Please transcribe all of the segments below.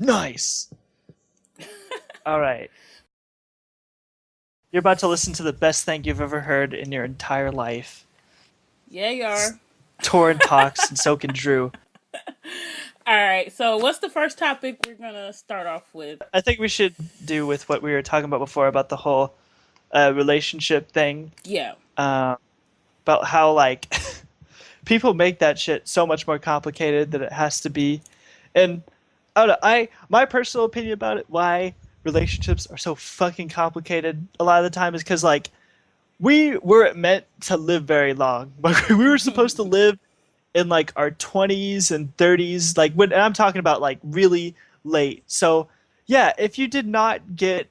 Nice. All right. You're about to listen to the best thing you've ever heard in your entire life. Yeah, you are. TorinTalks, and so can Drew. All right. So, what's the first topic we're gonna start off with? I think we should do with what we were talking about before about the whole relationship thing. Yeah. Uh, about how like people make that shit so much more complicated than it has to be. And I don't know, I my personal opinion about it, why relationships are so fucking complicated a lot of the time is because like we weren't meant to live very long. But we were supposed to live in like our 20s and 30s, like when and I'm talking about like really late. So yeah, if you did not get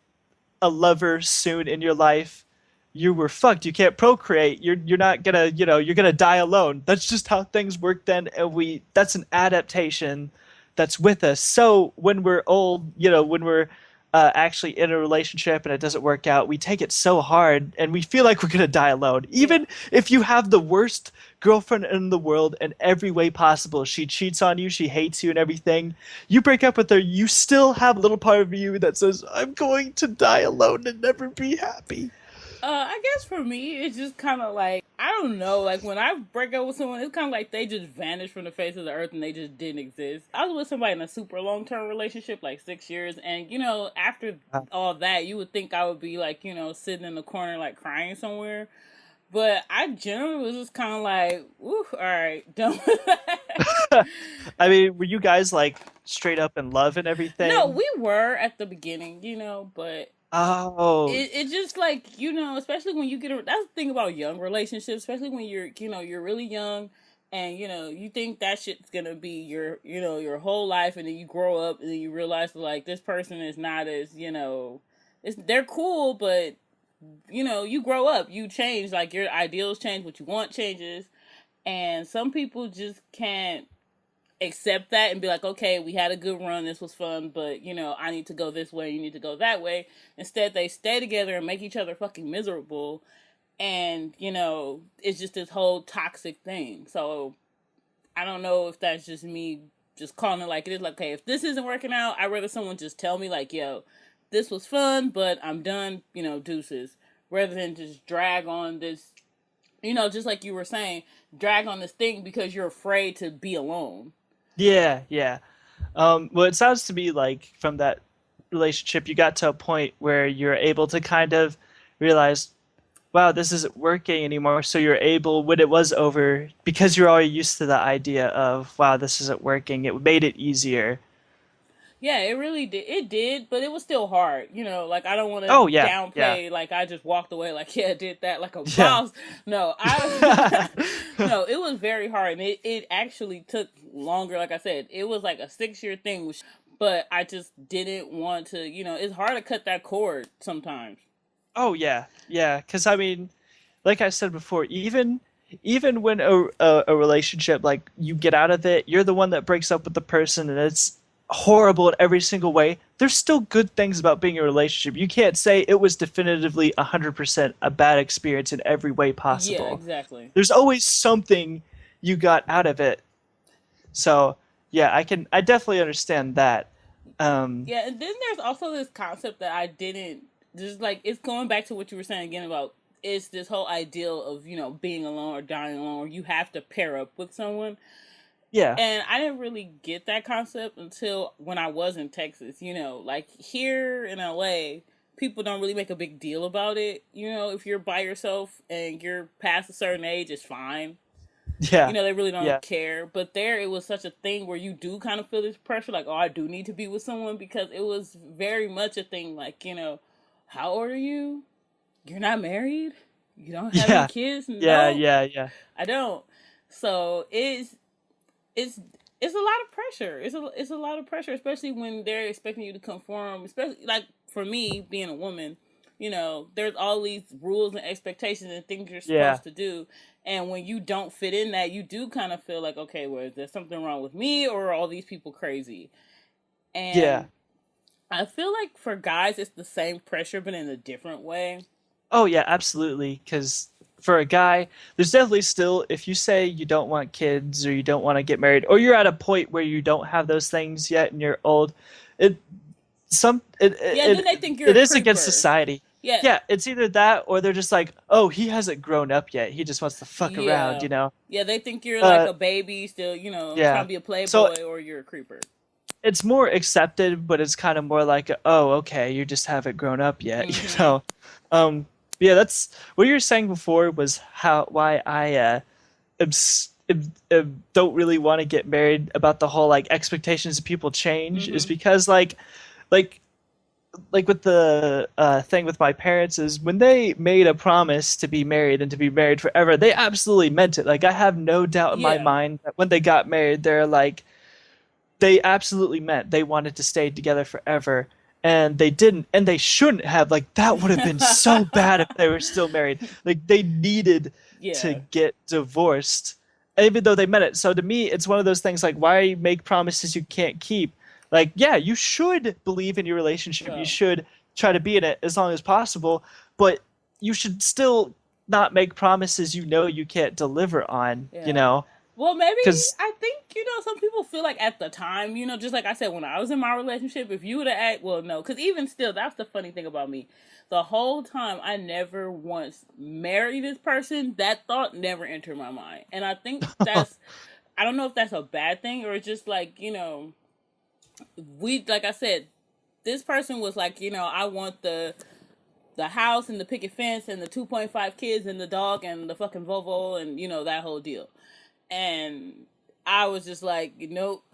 a lover soon in your life, you were fucked. You can't procreate. You're not gonna, you're gonna die alone. That's just how things work then, and we that's an adaptation that's with us. So when we're old, when we're actually in a relationship and it doesn't work out, we take it so hard and we feel like we're gonna die alone. Yeah. Even if you have the worst girlfriend in the world in every way possible, she cheats on you, she hates you and everything. You break up with her, you still have a little part of you that says, "I'm going to die alone and never be happy." I guess for me, it's just kind of like I don't know. Like when I break up with someone, it's kind of like they just vanished from the face of the earth and they just didn't exist. I was with somebody in a super long term relationship, like 6 years, and after all that, you would think I would be like sitting in the corner like crying somewhere. But I generally was just kind of like, "Ooh, all right, done with that." I mean, were you guys like straight up in love and No, everything? we were at the beginning, but Oh, it just like especially when you that's the thing about young relationships, especially when you're really young, and you think that shit's gonna be your whole life, and then you grow up and then you realize like this person is not as they're cool, but you grow up, you change, like your ideals change, what you want changes, and some people just can't accept that and be like, okay, we had a good run, this was fun, but I need to go this way, you need to go that way. Instead, they stay together and make each other fucking miserable, and it's just this whole toxic thing. So I don't know if that's just me just calling it like it is. Like, okay, if this isn't working out, I'd rather someone just tell me like, yo, this was fun, but I'm done, deuces, rather than just drag on this, just like you were saying, drag on this thing because you're afraid to be alone. yeah, yeah. Well, it sounds to me like from that relationship, you got to a point where you're able to kind of realize, wow, this isn't working anymore. So you're able, when it was over, because you're already used to the idea of, wow, this isn't working, it made it easier. Yeah, it really did. It did, but it was still hard. Like I don't want to Oh, yeah, yeah, downplay. Like I just walked away. Like yeah, I did that like a yeah. boss. No, I no. It was very hard, and it actually took longer. Like I said, it was like a 6 year thing, but I just didn't want to. It's hard to cut that cord sometimes. Oh, yeah, yeah. Because, I mean, like I said before, even when a relationship like you get out of it, you're the one that breaks up with the person, and it's horrible in every single way. There's still good things about being in a relationship. You can't say it was definitively 100% a bad experience in every way Yeah, possible. exactly. There's always something you got out of it. So yeah, I definitely understand that. Um, Yeah, and then there's also this concept that I didn't just like it's going back to what you were saying again about it's this whole ideal of, being alone or dying alone or you have to pair up with someone. yeah, And I didn't really get that concept until when I was in Texas, like here in LA, people don't really make a big deal about it. If you're by yourself and you're past a certain age, it's fine. yeah, They really don't yeah, care. But there, it was such a thing where you do kind of feel this pressure, like, oh, I do need to be with someone because it was very much a thing, like, how old are you? You're not married? You don't have any yeah, kids? yeah, No, yeah, yeah, I don't. So it's it's a lot of pressure. It's a lot of pressure, especially when they're expecting you to conform. Especially like for me, being a woman, there's all these rules and expectations and things you're yeah, supposed to do. And when you don't fit in that, you do kind of feel like, okay, well, is there something wrong with me or are all these people crazy? yeah. And I feel like for guys, it's the same pressure, but in a different way. Oh yeah, absolutely. Because for a guy, there's definitely still, if you say you don't want kids or you don't want to get married, or you're at a point where you don't have those things yet and you're old, it some Yeah, then they think you're it a is against creeper. society. Yeah, Yeah, it's either that or they're just like, oh, he hasn't grown up yet. He just wants to fuck around, yeah, you know. yeah. They think you're like Uh, a baby still, trying yeah. to be a So playboy, or you're a creeper. it's more accepted, but it's kind of more like, oh, okay, you just haven't grown up yet, you Mm-hmm. know. Yeah, that's what you were saying before was how why I don't really want to get married about the whole like expectations of people change is Mm-hmm. because like like with the thing with my parents is when they made a promise to be married and to be married forever, they absolutely meant it. Like I have no doubt in my Yeah. mind that when they got married, they're like they absolutely meant they wanted to stay together forever. And they didn't, and they shouldn't have. Like that would have been so bad if they were still married. Like they needed to Yeah. get divorced, even though they meant it. So to me, it's one of those things like why make promises you can't keep? Like, yeah, you should believe in your relationship. You Oh, should try to be in it as long as possible, but you should still not make promises you know you can't deliver on, you yeah. know? Well, maybe Because I think some people feel like at the time, just like I said, when I was in my relationship, if you would have asked, well, no, because even still, that's the funny thing about me. The whole time, I never once married this person. That thought never entered my mind, and I think I don't know if that's a bad thing or it's just like like I said, this person was like, I want the house and the picket fence and the 2.5 kids and the dog and the fucking Volvo and that whole deal. And I was just like, nope.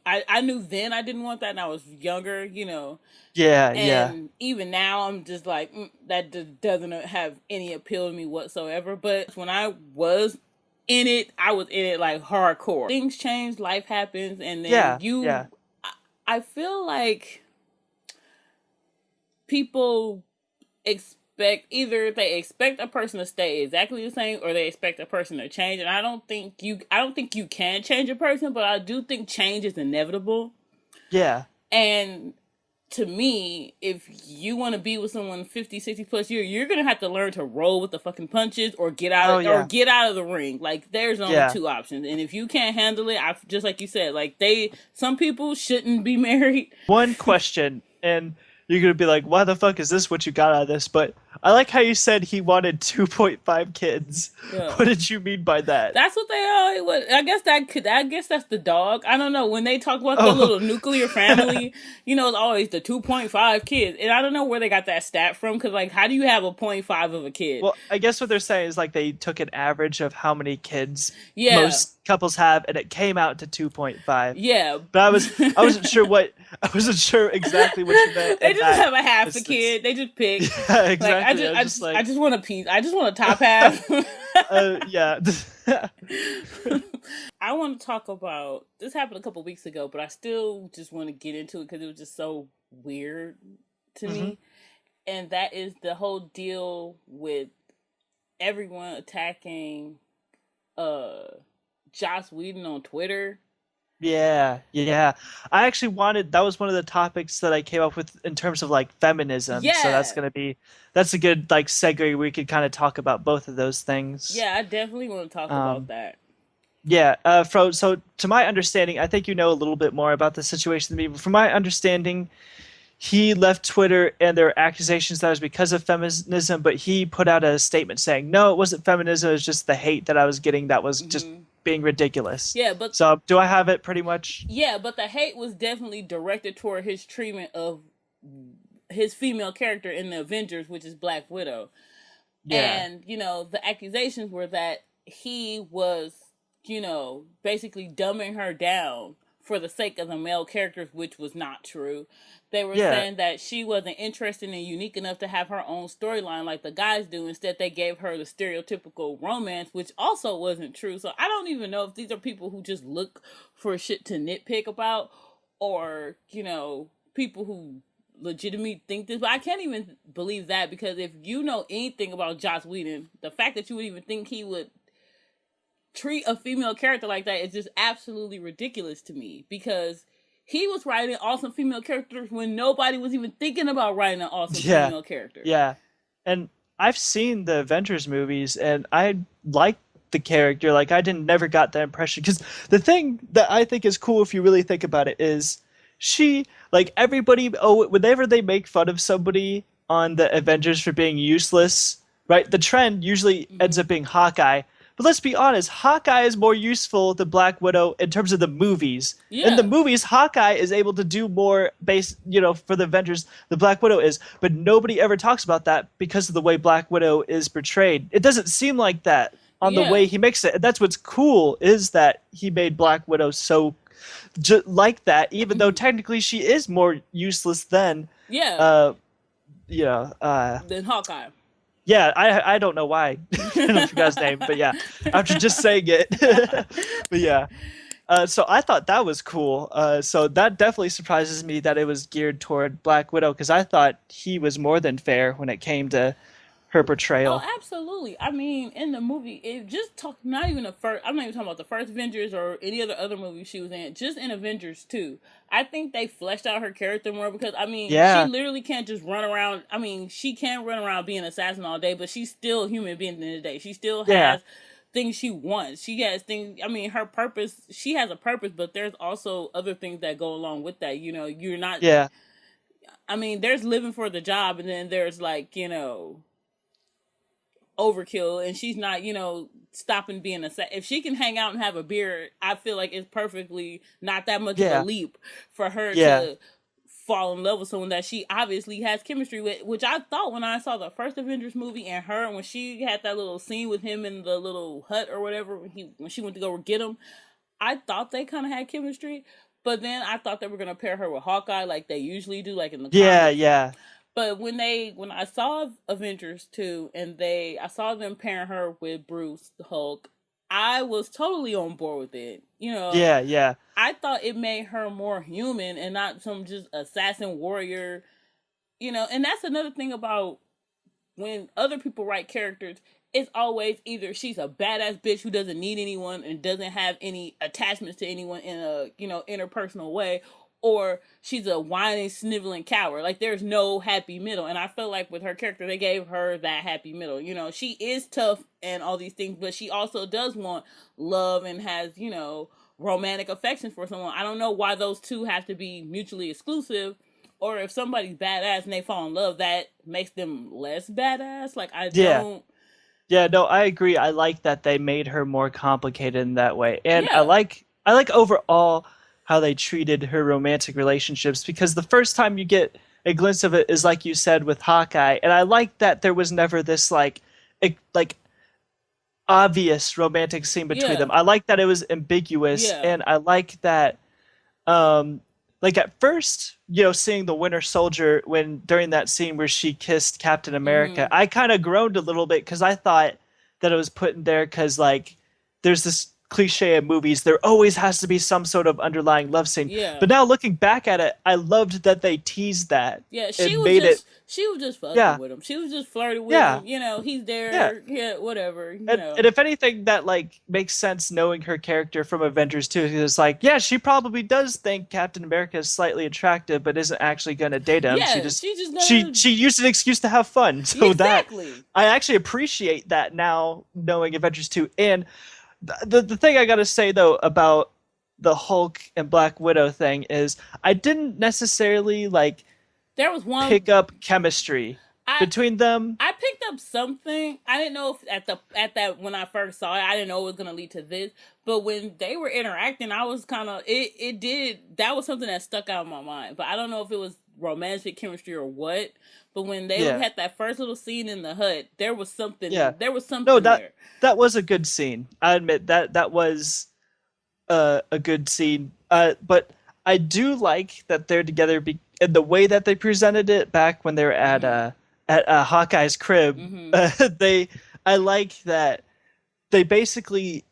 I knew then I didn't want that, and I was younger. yeah, yeah, And even now, I'm just like, that just doesn't have any appeal to me whatsoever. But when I was in it, I was in it like hardcore. Things change, life happens, and then yeah, yeah. I feel like people expect either they expect a person to stay exactly the same or they expect a person to change, and I don't think you can change a person, but I do think change is inevitable. Yeah. And to me, if you want to be with someone 50, 60 plus years, you're gonna have to learn to roll with the fucking punches or Oh yeah. get out of the ring. Like there's only Yeah. two options, and if you can't handle it, just like you said, like some people shouldn't be married. One question, and you're gonna be like, "Why the fuck is this? What you got out of this?" But I like how you said he wanted 2.5 kids. Yeah. What did you mean by that? That's what they are. I guess I guess that's the dog. I don't know. When they talk about the Oh, little nuclear family, it's always the 2.5 kids, and I don't know where they got that stat from. Because like, how do you have a point 0.5 of a kid? well, I guess what they're saying is like they took an average of how many kids Yeah, most couples have, and it came out to 2.5. yeah. But I wasn't sure exactly what you meant They in just that have a half a instance. kid. They just pick. Yeah, Like exactly. I was just I like, just want a piece. I just want a top half. yeah. I want to talk about this happened a couple weeks ago, but I still just want to get into it because it was just so weird to Hmm. me. And that is the whole deal with everyone attacking uh Joss Whedon on Twitter. Yeah, yeah. I actually wanted that was one of the topics that I came up with in terms of like feminism. So Yeah. that's a good like segue. We could kind of talk about both of those things. Yeah, I definitely want to talk about Um, that. yeah. So to my understanding, I think you know a little bit more about the situation than me. But from my understanding, he left Twitter and there were accusations that it was because of feminism, but he put out a statement saying, no, it wasn't feminism, it was just the hate that I was getting that was just Hmm. being ridiculous. Yeah, but So do I have it pretty much? the hate was definitely directed toward his treatment of his female character in the Avengers, which is Black Widow. Yeah. And, the accusations were that he was, basically dumbing her down for the sake of the male characters, which was not true. They were Yeah. saying that she wasn't interested and unique enough to have her own storyline like the guys do. Instead, they gave her the stereotypical romance, which also wasn't true. So I don't even know if these are people who just look for shit to nitpick about or, people who legitimately think this. But I can't even believe that because if you know anything about Joss Whedon, the fact that you would even think he would treat a female character like that is just absolutely ridiculous to me because he was writing awesome female characters when nobody was even thinking about writing an awesome Yeah. female character. Yeah. And I've seen the Avengers movies and I like the character. Like I didn't never got that impression because the thing that I think is cool if you really think about it is she like everybody, oh, whenever they make fun of somebody on the Avengers for being useless, right? The trend usually ends Hmm. up being Hawkeye. But let's be honest, Hawkeye is more useful than Black Widow in terms of the movies. In the Yeah, movies, Hawkeye is able to do more base, for the Avengers the Black Widow is, but nobody ever talks about that because of the way Black Widow is portrayed. It doesn't seem like that on the way yeah, he makes it. And that's what's cool is that he made Black Widow so like that, even though hmm, technically she is more useless than, yeah. uh, you know, uh, Then Hawkeye. yeah, I don't know why I forgot his name, but yeah, after just saying it, but yeah. So I thought that was cool. So that definitely surprises me that it was geared toward Black Widow because I thought he was more than fair when it came to her Oh, portrayal. absolutely. I mean, in the movie, it just talk not even the first. I'm not even talking about the first Avengers or any other movie she was in. Just in Avengers 2, I think they fleshed out her character more because I mean, she Yeah, literally can't just run around. I mean, she can run around being an assassin all day, but she's still a human being at the end of the day. She still yeah, has things she wants. She has things. I mean, her purpose. She has a purpose, but there's also other things that go along with that. You know, you're not. yeah, I mean, there's living for the job, and then there's like overkill, and she's not stopping being a if she can hang out and have a beer, I feel like it's perfectly not that much of a yeah, leap for her yeah, to fall in love with someone that she obviously has chemistry with, which I thought when I saw the first Avengers movie and her when she had that little scene with him in the little hut or whatever when she went to go get him, I thought they kind of had chemistry, but then I thought they were going to pair her with Hawkeye like they usually do, like in the yeah, comics. yeah, But when I saw Avengers 2 and I saw them pairing her with Bruce the Hulk, I was totally on board with it. yeah, yeah, I thought it made her more human and not some just assassin warrior. And that's another thing about when other people write characters, it's always either she's a badass bitch who doesn't need anyone and doesn't have any attachments to anyone in a interpersonal way, or she's a whining, sniveling coward. Like there's no happy middle, and I feel like with her character, they gave her that happy middle. She is tough and all these things, but she also does want love and has romantic affection for someone. I don't know why those two have to be mutually exclusive, or if somebody's badass and they fall in love, that makes them less badass. Like I yeah. don't. Yeah, no, I agree. I like that they made her more complicated in that way. And Yeah, I like overall how they treated her romantic relationships because the first time you get a glimpse of it is like you said with Hawkeye. And I like that there was never this like obvious romantic scene between yeah, them. I like that it was ambiguous yeah. and I like that um like at first, seeing the Winter Soldier when during that scene where she kissed Captain America, Mm-hmm. I kind of groaned a little bit because I thought that it was put in there because like there's this cliche in movies, there always has to be some sort of underlying love scene. Yeah. But now looking back at it, I loved that they teased that Yeah, and made it, she was just fucking yeah, with him. She was just flirting with yeah, him. He's yeah. there. Yeah, whatever. And if anything, that like makes sense knowing her character from Avengers 2. It's like, yeah, she probably does think Captain America is slightly attractive, but isn't actually going to date him. She Yeah, just she's just gonna. she used an excuse to have fun. So that Exactly. I actually appreciate that now knowing Avengers 2. And the thing I got to say though about the Hulk and Black Widow thing is I didn't necessarily like There was one. pick up chemistry I between them. I picked up something. I didn't know if at that when I first saw it, I didn't know it was gonna lead to this. But when they were interacting, I was kind of it did that was something that stuck out in my mind. But I don't know if it was romantic chemistry or what. But when they Yeah. had that first little scene in the hut, there was something. Yeah. There was No, something that there. that was a good scene. I admit that was a good scene. But I do like that they're together and the way that they presented it back when they were Mm-hmm. at Hawkeye's crib. Mm-hmm. They I like that they basically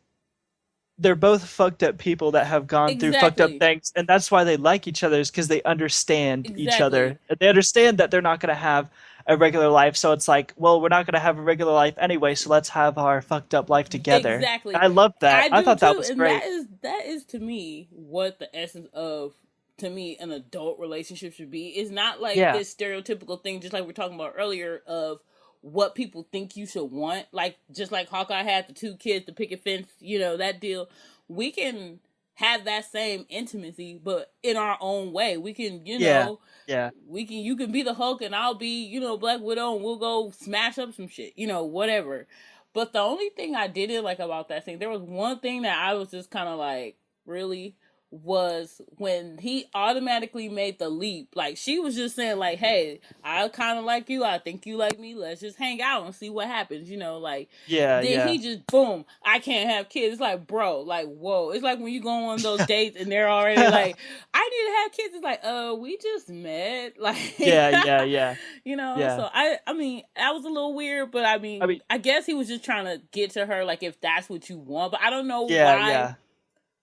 they're both fucked up people that have gone through fucked up Exactly. things, and that's why they like each other is because they understand each Exactly. other. They understand that they're not going to have a regular life, so it's like, well, we're not going to have a regular life anyway, so let's have our fucked up life together. Exactly. I love that. I I do thought that too, was and great. that is to me what the essence of to me an adult relationship should be. It's not like Yeah, this stereotypical thing, just like we were talking about earlier, of what people think you should want. Like just like Hawkeye had the two kids, the picket fence, that deal. We can have that same intimacy, but in our own way. We can, Yeah. Yeah. you can be the Hulk and I'll be, Black Widow, and we'll go smash up some shit, whatever. But the only thing I didn't like about that scene, there was one thing that I was just kind of like, really, was when he automatically made the leap. Like, she was just saying, like, hey, I kind of like you, I think you like me, let's just hang out and see what happens, like, Yeah. then Yeah. he just, boom, I can't have kids. It's like, bro, like, whoa. It's like when you go on those dates and they're already like, I need to have kids. It's like, we just met. Like, Yeah. Yeah. Yeah. Yeah. so I mean, that was a little weird, but I I mean, mean, I guess he was just trying to get to her, like, if that's what you want. But I don't know yeah. why Yeah.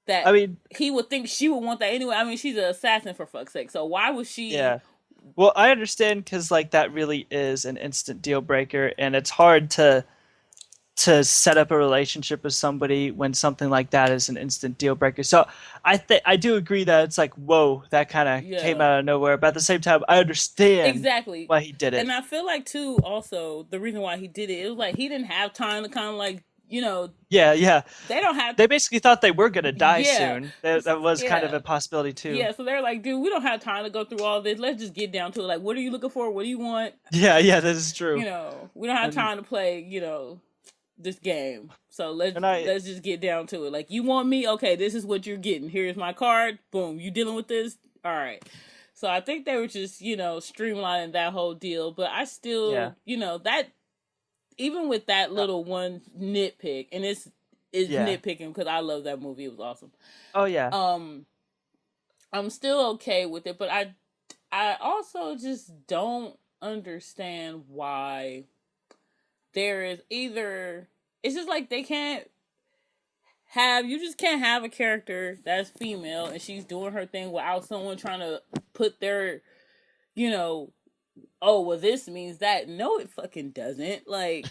I that mean, he would think she would want that anyway. I mean, she's an assassin, for fuck's sake. So why was she? yeah. Well, I understand because like that really is an instant deal breaker, and it's hard to set up a relationship with somebody when something like that is an instant deal breaker. So I do agree that it's like, whoa, that kind of came Yeah, out of nowhere. But at the same time, I understand exactly. why he did it. And I feel like too, also the reason why he did it, it was like he didn't have time to kind of like, Yeah, yeah. they don't have. They basically thought they were gonna die Yeah, soon. That was kind of yeah. a possibility too. Yeah, so they're like, dude, we don't have time to go through all this. Let's just get down to it. Like, what are you looking for? What do you want? Yeah, yeah, that is true. We don't have And time to play, this game. So let's and I let's just get down to it. Like, you want me? Okay, this is what you're getting. Here's my card. Boom. You dealing with this? All right. So I think they were just, streamlining that whole deal. But I yeah, still, that even with that little one nitpick, and it's yeah. nitpicking because I love that movie. It was awesome. Oh yeah. Um, I'm still okay with it, but I also just don't understand why there is either, it's just like they can't you just can't have a character that's female and she's doing her thing without someone trying to put their, you know oh, well, this means that. No, it fucking doesn't. Like,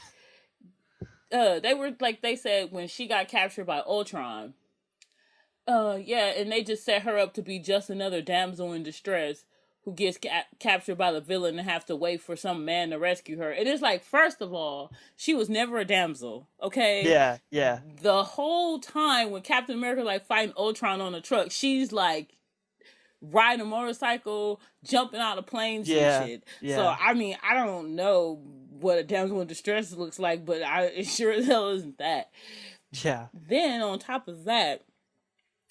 they were like, they said when she got captured by Ultron, yeah, and they just set her up to be just another damsel in distress who gets captured by the villain and have to wait for some man to rescue her. It is like, first of all, she was never a damsel, okay? Yeah, yeah, The whole time when Captain America like fighting Ultron on a truck, she's like riding a motorcycle, jumping out of planes and yeah, shit. So yeah, I mean, I don't know what a damsel in distress looks like, but it sure as hell isn't that. yeah. Then on top of that,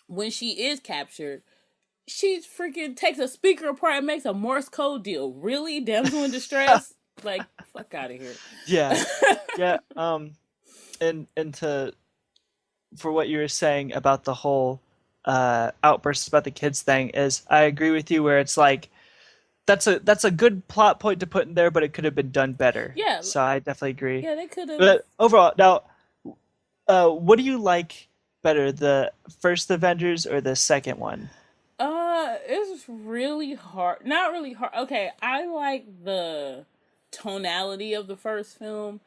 when she is captured, she freaking takes a speaker apart and makes a Morse code deal. Really, damsel in distress? Like, fuck out of here. Yeah, yeah. And to for what you were saying about the whole outburst about the kids thing is, I agree with you where it's like that's a good plot point to put in there, but it could have been done better. Yeah, So I definitely agree. yeah, they could have. But overall, now, what do you like better, the first Avengers or the second one? It's really hard. Not really hard. Okay, I like the tonality of the first film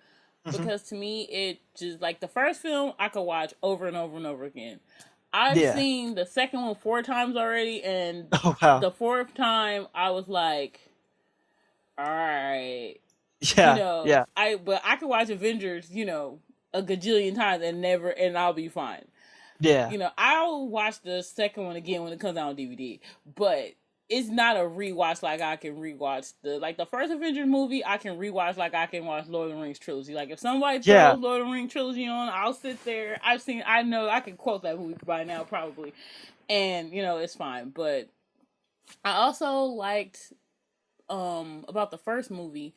Hmm. because to me it just like the first film I could watch over and over and over again. I've Yeah. seen the second one 4 times already, and Oh wow. the fourth time I was like, all right, Yeah. Yeah. but I could watch Avengers, a gajillion times and never, and I'll be fine. Yeah. I'll watch the second one again when it comes out on DVD, but it's not a rewatch like I can rewatch the first Avengers movie. I can rewatch like I can watch Lord of the Rings trilogy. Like if somebody Yeah. throws Lord of the Rings trilogy on, I'll sit there. I know I can quote that movie by now probably, and it's fine. But I also liked about the first movie.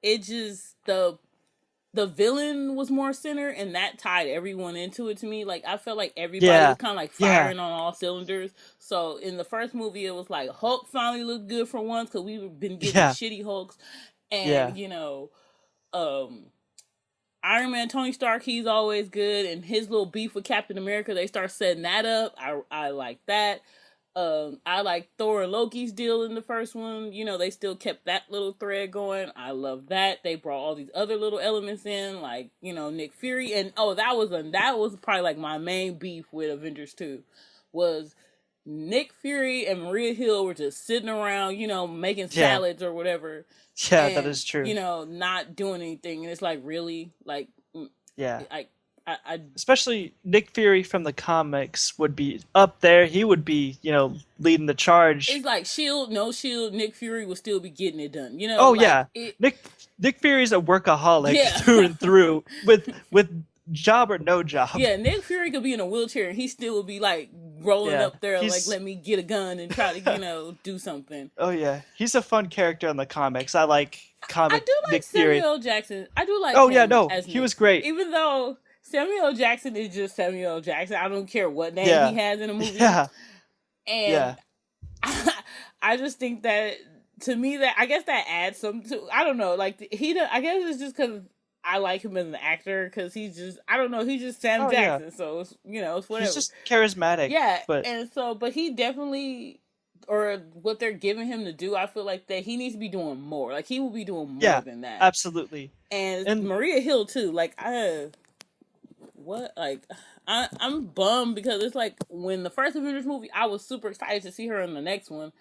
It just the villain was more center, and that tied everyone into it to me. Like I felt like everybody Yeah. was kind of like Yeah. firing on all cylinders. So in the first movie, it was like Hulk finally looked good for once because we've been getting Yeah. shitty Hulks, Yeah. and um, Iron Man, Tony Stark, he's always good, and his little beef with Captain America, they start setting that up. I like that. I like Thor and Loki's deal in the first one. They still kept that little thread going. I love that. They brought all these other little elements in, like, Nick Fury. And that was probably like my main beef with Avengers 2 was Nick Fury and Maria Hill were just sitting around, making Yeah. salads or whatever. Yeah. That And, is true. not doing anything. And it's like, really? Like, Yeah. like I especially Nick Fury from the comics would be up there. He would be, leading the charge. it's like Shield, no Shield, Nick Fury will still be getting it done. Oh Like yeah, it. Nick Fury's a workaholic Yeah, through and through, with job or no job. yeah. Nick Fury could be in a wheelchair and he still would be like rolling Yeah, up there, like he's let me get a gun and try to do something. oh yeah, he's a fun character in the comics. I like I comic do like Nick Fury. Samuel L. Jackson. I do like Oh yeah, him no, as he Nick was Fury, great. even though Samuel L. Jackson is just Samuel L. Jackson. I don't care what name Yeah, he has in a movie, yeah, and yeah, I just think that to me that I guess that adds some to. I don't know, like I guess it's just because I like him as an actor because he's just I don't know he's just Sam oh yeah. Jackson, so it's He's whatever. just charismatic, Yeah, but and so but he definitely or what they're giving him to do, I feel like that he needs to be doing more. Like he will be doing more yeah, than that. absolutely. And And Maria Hill too. Like I'm bummed because it's like when the first Avengers movie, I was super excited to see her in the next one,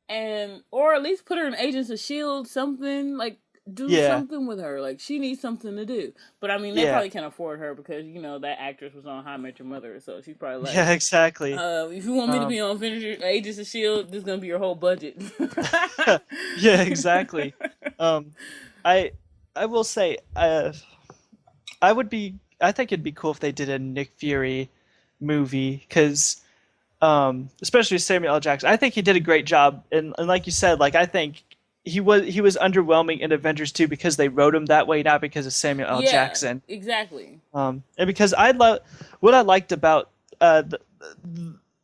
and or at least put her in Agents of Shield, something like do yeah, something with her. Like she needs something to do. But I mean, they yeah, probably can't afford her because that actress was on How I Met Your Mother, so she's probably like, yeah, exactly. if you want me to Um, be on Avengers, Agents of Shield, this is gonna be your whole budget. yeah, exactly. Um, I I will say, I think it'd be cool if they did a Nick Fury movie because, especially Samuel L. Jackson, I think he did a great job. And like you said, like I think he was underwhelming in Avengers 2 because they wrote him that way, not because of Samuel L. Yeah, Jackson. exactly. And because I love what I liked about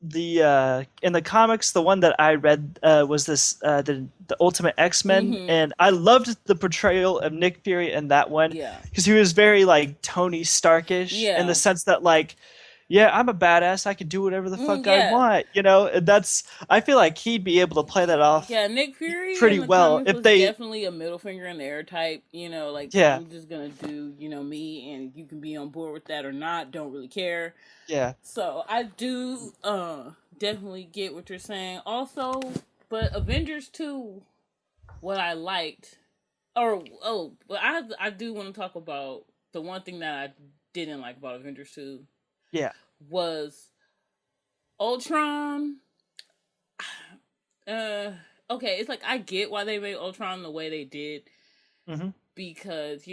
the in the comics, the one that I read was this the Ultimate X-Men, Mm-hmm. and I loved the portrayal of Nick Fury in that one Yeah. because he was very like Tony Starkish in the Yeah. sense that like, yeah, I'm a badass, I can do whatever the fuck I Yeah. want, and that's I feel like he'd be able to play that off Yeah, Nick Fury pretty in the well comics if was they, definitely a middle finger in the air type. Like yeah, I'm just gonna do, me, and you can be on board with that or not. Don't really care. yeah, So I do definitely get what you're saying. Also, but Avengers 2, what I liked, but I do want to talk about the one thing that I didn't like about Avengers 2 yeah, was Ultron. Okay, it's like I get why they made Ultron the way they did hmm because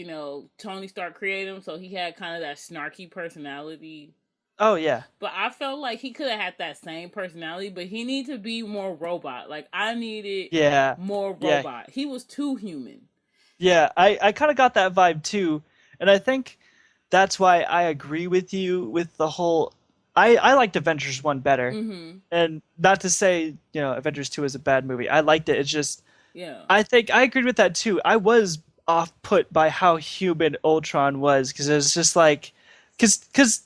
Tony Stark created him, so he had kind of that snarky personality. oh yeah, But I felt like he could have had that same personality, but he needed to be more robot. Like I needed yeah, more yeah. robot. He was too human. Yeah, I kind of got that vibe too, and I think that's why I agree with you with the whole. I liked Avengers 1 better, Mm-hmm. and not to say Avengers 2 is a bad movie. I liked it. It's just Yeah. I think I agreed with that too. I was off put by how human Ultron was because it was just like, because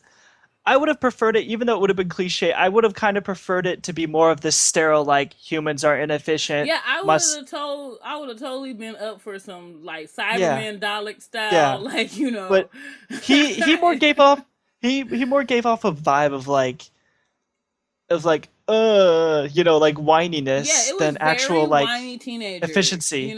I would have preferred it, even though it would have been cliche. I would have kind of preferred it to be more of this sterile, like humans are inefficient, Yeah, must. I would have totally been up for some like Yeah, Cyberman Dalek style, yeah. like But he more gave off he more gave off a vibe of like like Yeah, whininess it was than very actual like whiny teenager. efficiency.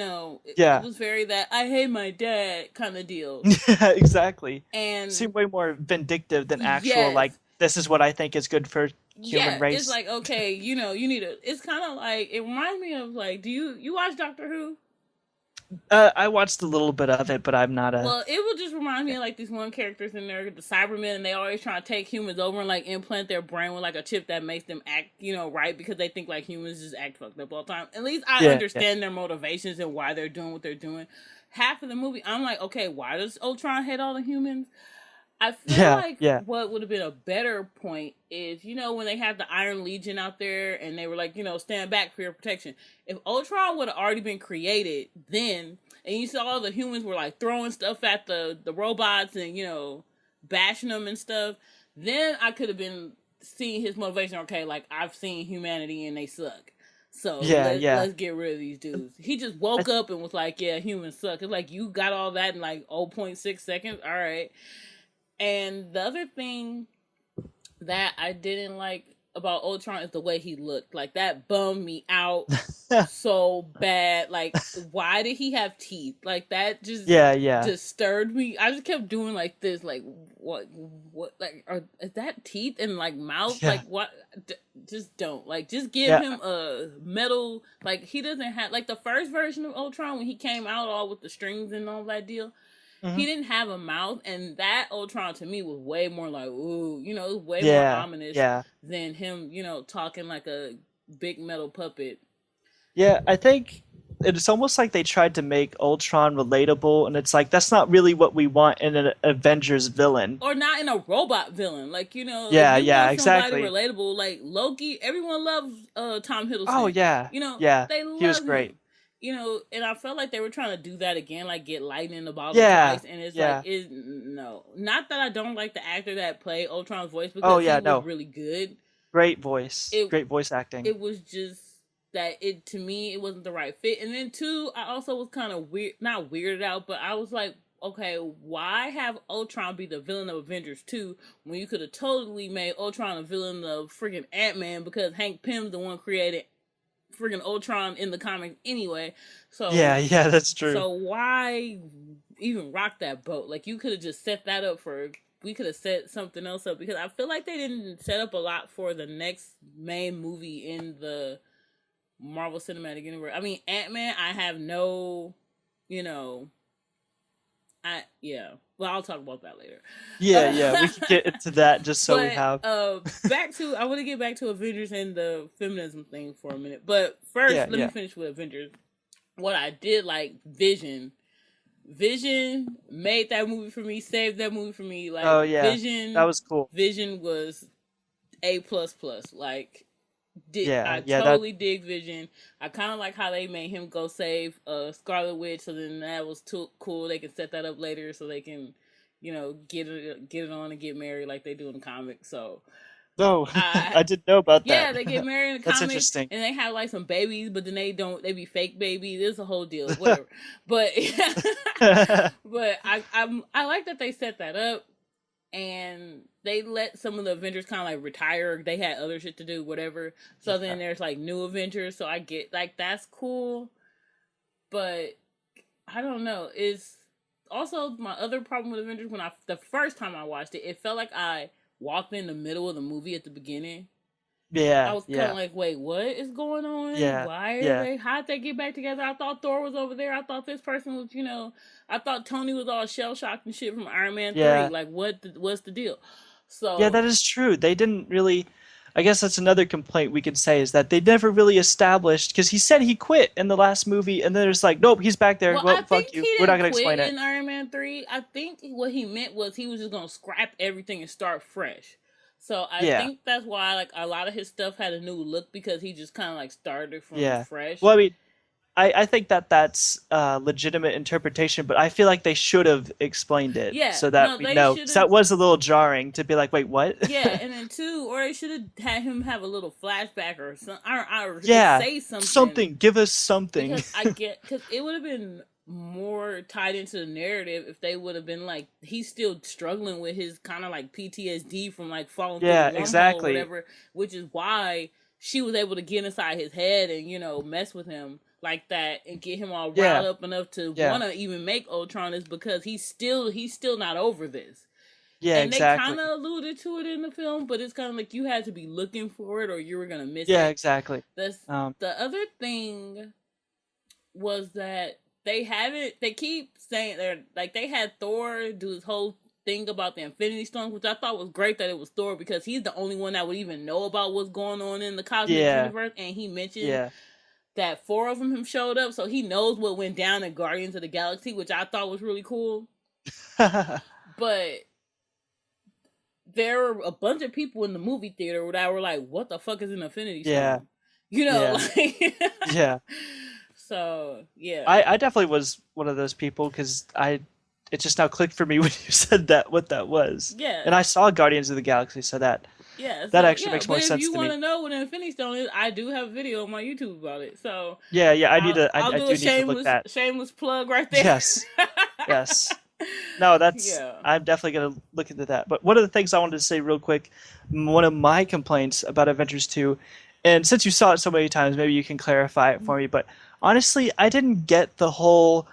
It Yeah. was very that I hate my dad kind of deal. Yeah, exactly. And Seemed way more vindictive than actual yes, like this is what I think is good for human yeah, it's race. like okay, you need a. It's kind of like it reminds me of like, do you watch Doctor Who? I watched a little bit of it, but I'm not a Well, it would just remind me of like these one characters in there, the Cybermen, and they always trying to take humans over and like implant their brain with like a chip that makes them act, right because they think like humans just act fucked up all the time. At least I yeah, yeah. understand their motivations and why they're doing what they're doing. Half of the movie, I'm like, okay, why does Ultron hate all the humans? I feel Yeah, like yeah. what would have been a better point is, when they had the Iron Legion out there and they were like, stand back for your protection. If Ultron would have already been created then, and you saw the humans were like throwing stuff at the robots and, bashing them and stuff, then I could have been seeing his motivation. Okay, like I've seen humanity and they suck. So Yeah, yeah. let's get rid of these dudes. He just woke up and was like, yeah, humans suck. It's like you got all that in like 0.6 seconds. All right. And the other thing that I didn't like about Ultron is the way he looked. Like that bummed me out so bad. Like, why did he have teeth? Like that just Yeah, yeah, disturbed me. I just kept doing like this, like what, like is that teeth and like mouth? yeah, Like what? Just don't like. Just give yeah. him a metal. Like he doesn't have like the first version of Ultron when he came out all with the strings and all that deal. Hmm. He didn't have a mouth, and that Ultron to me was way more like, ooh, you know, it was way more Yeah, ominous yeah, than him, you know, talking like a big metal puppet. yeah. I think it's almost like they tried to make Ultron relatable, and it's like that's not really what we want in an Avengers villain. Or not in a robot villain. Like, you know, if Yeah, you yeah, want somebody exactly. relatable, like Loki, everyone loves Tom Oh Hiddleston. yeah, You know, yeah. they He was love great. him. You know, and I felt like they were trying to do that again, like get lightning in the bottle Yeah, twice, and it's like, yeah. no, not that I don't like the actor that played Ultron's voice Oh because he yeah, was no. really good. Great voice. It Great voice acting. it was just that it to me it wasn't the right fit. And then two, I also was kind of weird, not weirded out, but I was like, okay, why have Ultron be the villain of Avengers 2 when you could have totally made Ultron a villain of freaking Ant-Man because Hank Pym's the one created freaking Ultron in the comics anyway. Yeah, So yeah, that's true. why even rock that boat? Like you could have just set that up for we could have set something else up because I feel like they didn't set up a lot for the next main movie in the Marvel Cinematic Universe. I mean, Ant-Man, I have no, you know, yeah. Well, I'll talk about that later. Yeah, yeah. We can get into that just so we But have. back to I want to get back to Avengers and the feminism thing for a minute. But first, Yeah, let me yeah. finish with Avengers. What I did like Vision. Vision made that movie for me, saved that movie for me. Like Oh yeah. That was cool. Vision was A plus plus. Like Yeah, I yeah, that totally dig Vision. I kind of like how they made him go save Scarlet Witch. So then that was too cool. They can set that up later so they can, you know, get it on and get married like they do in the comics. So no, I I didn't know about yeah, that. they get married in the That's comics interesting. and they have like some babies, but then they don't. They be fake babies. It's a whole deal. Whatever. But but I like that they set that up and they let some of the Avengers kind of like retire. They had other shit to do, whatever. So then there's like new Avengers. So I get like that's cool, but I don't know. It's also my other problem with Avengers when the first time I watched it, it felt like I walked in the middle of the movie at the beginning. I Yeah, was kind of yeah, like, wait, what is going on? yeah, Why are yeah, they? How'd they get back together? I thought Thor was over there. I thought this person was, you know, I thought Tony was all shell shocked and shit from Iron Man 3. yeah. Like, what's the deal? Yeah, So, that is true. They didn't really. I guess that's another complaint we could say is that they never really established because he said he quit in the last movie, and then it's like, nope, he's back there. well, I Well, fuck think you. he We're not didn't gonna quit explain it. in Iron Man 3. I think what he meant was he was just going to scrap everything and start fresh. So I Yeah, think that's why, like, a lot of his stuff had a new look because he just kind of, like, started from yeah. fresh. Well, I mean, I think that that's legitimate interpretation, but I feel like they should have explained it Yeah, so that no, we they know. should 'Cause have. that was a little jarring to be like, wait, what? Yeah, and then two, or they should have had him have a little flashback or some, or Yeah, say something something. Give us something. because because it would have been more tied into the narrative if they would have been like he's still struggling with his kind of like PTSD from like falling through the Yeah, wormhole or exactly. whatever, which is why she was able to get inside his head and you know mess with him like that and get him all riled Yeah, up enough to yeah, want to even make Ultron is because he's still not over this. yeah, And they kind exactly. of alluded to it in the film, but it's kind of like you had to be looking for it or you were gonna miss Yeah, it. exactly. That's Um, the other thing was that they haven't. They keep saying they're like they had Thor do his whole thing about the Infinity Stones, which I thought was great that it was Thor because he's the only one that would even know about what's going on in the cosmic yeah, universe, and he mentioned yeah. that four of them have showed up, so he knows what went down in Guardians of the Galaxy, which I thought was really cool. But there were a bunch of people in the movie theater that were like, "What the fuck is an Infinity Yeah, Stone?" You know, yeah, like. yeah. So yeah, I definitely was one of those people because it just now clicked for me when you said that what that was, yeah, and I saw Guardians of the Galaxy, so yeah. that So actually yeah, makes but more if sense you to want me. to know what an Infinity Stone is, I do have a video on my YouTube about it. So Yeah, yeah. I'll I do do a need to look that. shameless plug right there. Yes, yes. No, that's Yeah. I'm definitely gonna look into that. But one of the things I wanted to say real quick, one of my complaints about Avengers 2, and since you saw it so many times, maybe you can clarify it for me. But honestly, I didn't get the whole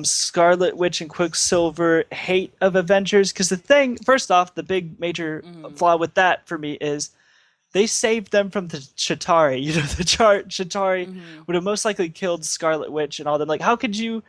Scarlet Witch and Quicksilver hate of Avengers because the thing, first off, the big major Mm-hmm. flaw with that for me is they saved them from the Chitari. You know, the Chitari Mm-hmm. would have most likely killed Scarlet Witch and all them. Like, how could you?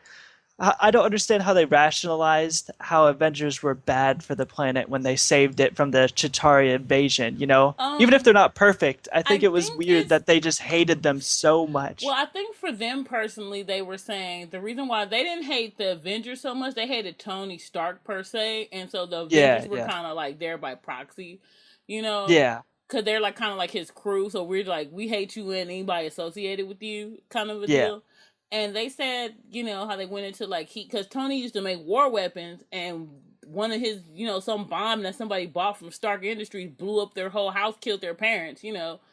I don't understand how they rationalized how Avengers were bad for the planet when they saved it from the Chitauri invasion, you know? Even if Um, they're not perfect, I think I it was think weird it's that they just hated them so well, much. I think for them personally, they were saying the reason why they didn't hate the Avengers so much, they hated Tony Stark per se, and so the Yeah, Avengers were yeah. kind of like there by proxy, you know, Yeah. because they're like kind of like his crew. So we're like, we hate you and anybody associated with you, kind of a Yeah. deal. And they said, how they went into like because Tony used to make war weapons, and one of his, some bomb that somebody bought from Stark Industries blew up their whole house, killed their parents,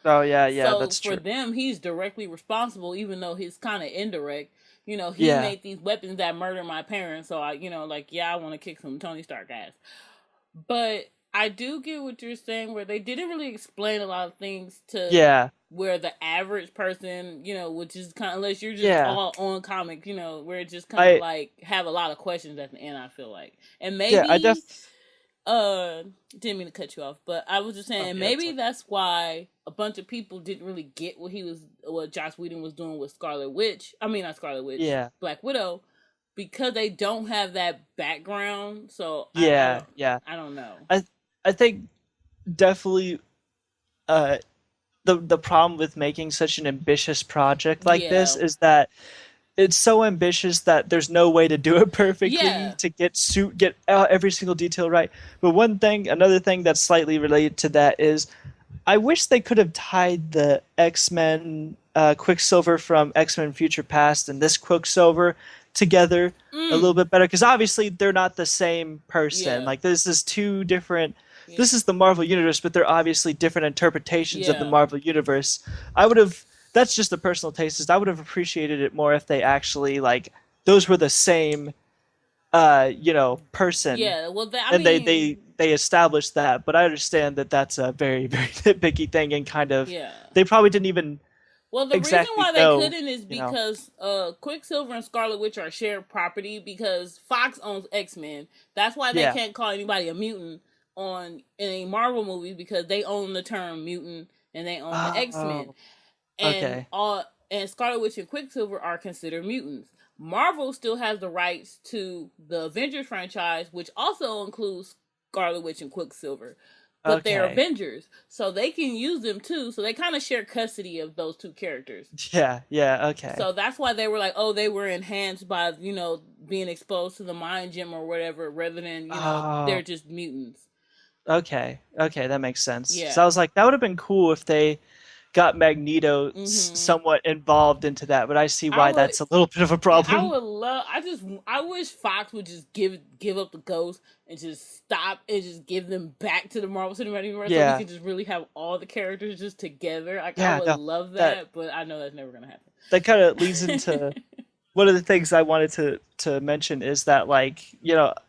Oh yeah, yeah, So that's for true. them, he's directly responsible, even though he's kind of indirect. He Yeah. made these weapons that murder my parents. So I want to kick some Tony Stark ass. But I do get what you're saying, where they didn't really explain a lot of things to Yeah. where the average person, which is kind of, unless you're just Yeah. all on comics, where it just kind of I like have a lot of questions at the end, I feel like. And yeah, I maybe def didn't mean to cut you off, but I was just saying okay, that's maybe okay. that's why a bunch of people didn't really get what Joss Whedon was doing with Scarlet Witch. I mean, not Scarlet Witch, Yeah. Black Widow, because they don't have that background. So Yeah, yeah. I don't know. I I think definitely uh the problem with making such an ambitious project like this Yeah, is that it's so ambitious that there's no way to do it perfectly yeah, to get every single detail right. But another thing that's slightly related to that is I wish they could have tied the X-Men Quicksilver from X-Men Future Past and this Quicksilver together a little mm, bit better because obviously they're not the same person. yeah, Like this is two different. This yeah, is the Marvel universe, but they're obviously different interpretations of the yeah, Marvel universe. I would have. That's just a personal taste. Is I would have appreciated it more if they actually like those were the same, person, yeah. Well, that, I and mean, they established that. But I understand that that's a very very nitpicky thing, and kind of yeah. they probably didn't even Well, the reason exactly why they know, couldn't is you know. because Quicksilver and Scarlet Witch are shared property because Fox owns X Men. That's why they Yeah. can't call anybody a mutant in a Marvel movie because they own the term mutant and they own the X Men. Oh, And okay. Scarlet Witch and Quicksilver are considered mutants. Marvel still has the rights to the Avengers franchise, which also includes Scarlet Witch and Quicksilver. But they're Okay. Avengers, so they can use them too. So they kind of share custody of those two characters. Yeah, yeah, okay. So that's why they were like, oh, they were enhanced by being exposed to the mind gem or whatever, rather than they're Oh, just mutants. okay. Okay, that makes sense. So I Yeah. was like, that would have been cool if they got Magneto Mm-hmm. somewhat involved into that, but I see I why would. that's a little bit of a Yeah, I problem. would love. I wish Fox would just give up the ghost and just stop and just give them back to the Marvel Cinematic Universe so we Yeah. could just really have all the characters just together. Like I Yeah, would no. love That that, but I know that's never gonna that kind of leads happen. into one of the things I wanted to mention is that like,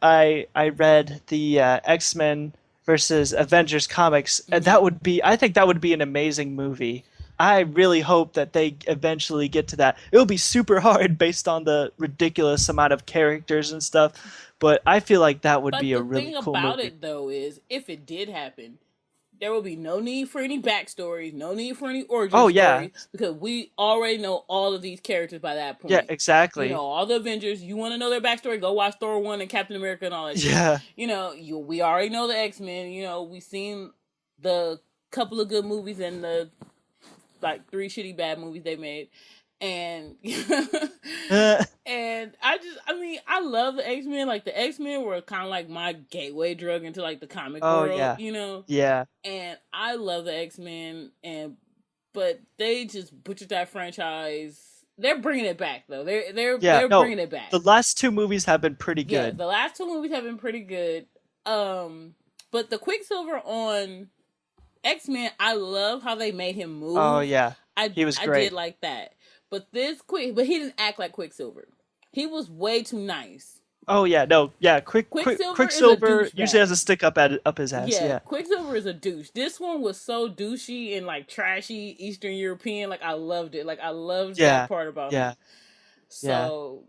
I read the X-Men versus Avengers comics, and hmm I think that would be an amazing movie. I really hope that they eventually get to that. It will be super hard based on the ridiculous amount of characters and stuff, but I feel like that would But be a the really thing cool about movie. it though is, if it did happen, there will be no need for any backstories, no need for any origin Oh yeah. stories, because we already know all of these characters by that Yeah, point. exactly. All the Avengers. You want to know their backstory? Go watch Thor 1 and Captain America and all that shit. Yeah. We already know the X Men. We've seen the couple of good movies and the like three shitty bad movies they made, and and I love the X Men. Like the X Men were kind of like my gateway drug into like the comic Oh world, yeah. Yeah. and I love the X Men, but they just butchered that franchise. They're bringing it back though. Yeah, They're no. bringing it back. The last two movies have been pretty Yeah, good. the last two movies have been pretty good. But the Quicksilver on X Men, I love how they made him Oh move. yeah. I He was I did great. like that. But he didn't act like Quicksilver. He was way too nice. Oh yeah, no, yeah. Quicksilver is a Quicksilver usually has douchebag. a stick up his ass. Yeah, Yeah, Quicksilver is a douche. This one was so douchey and like trashy Eastern European. Like I loved it. Like I loved that yeah, part about yeah, him. yeah. So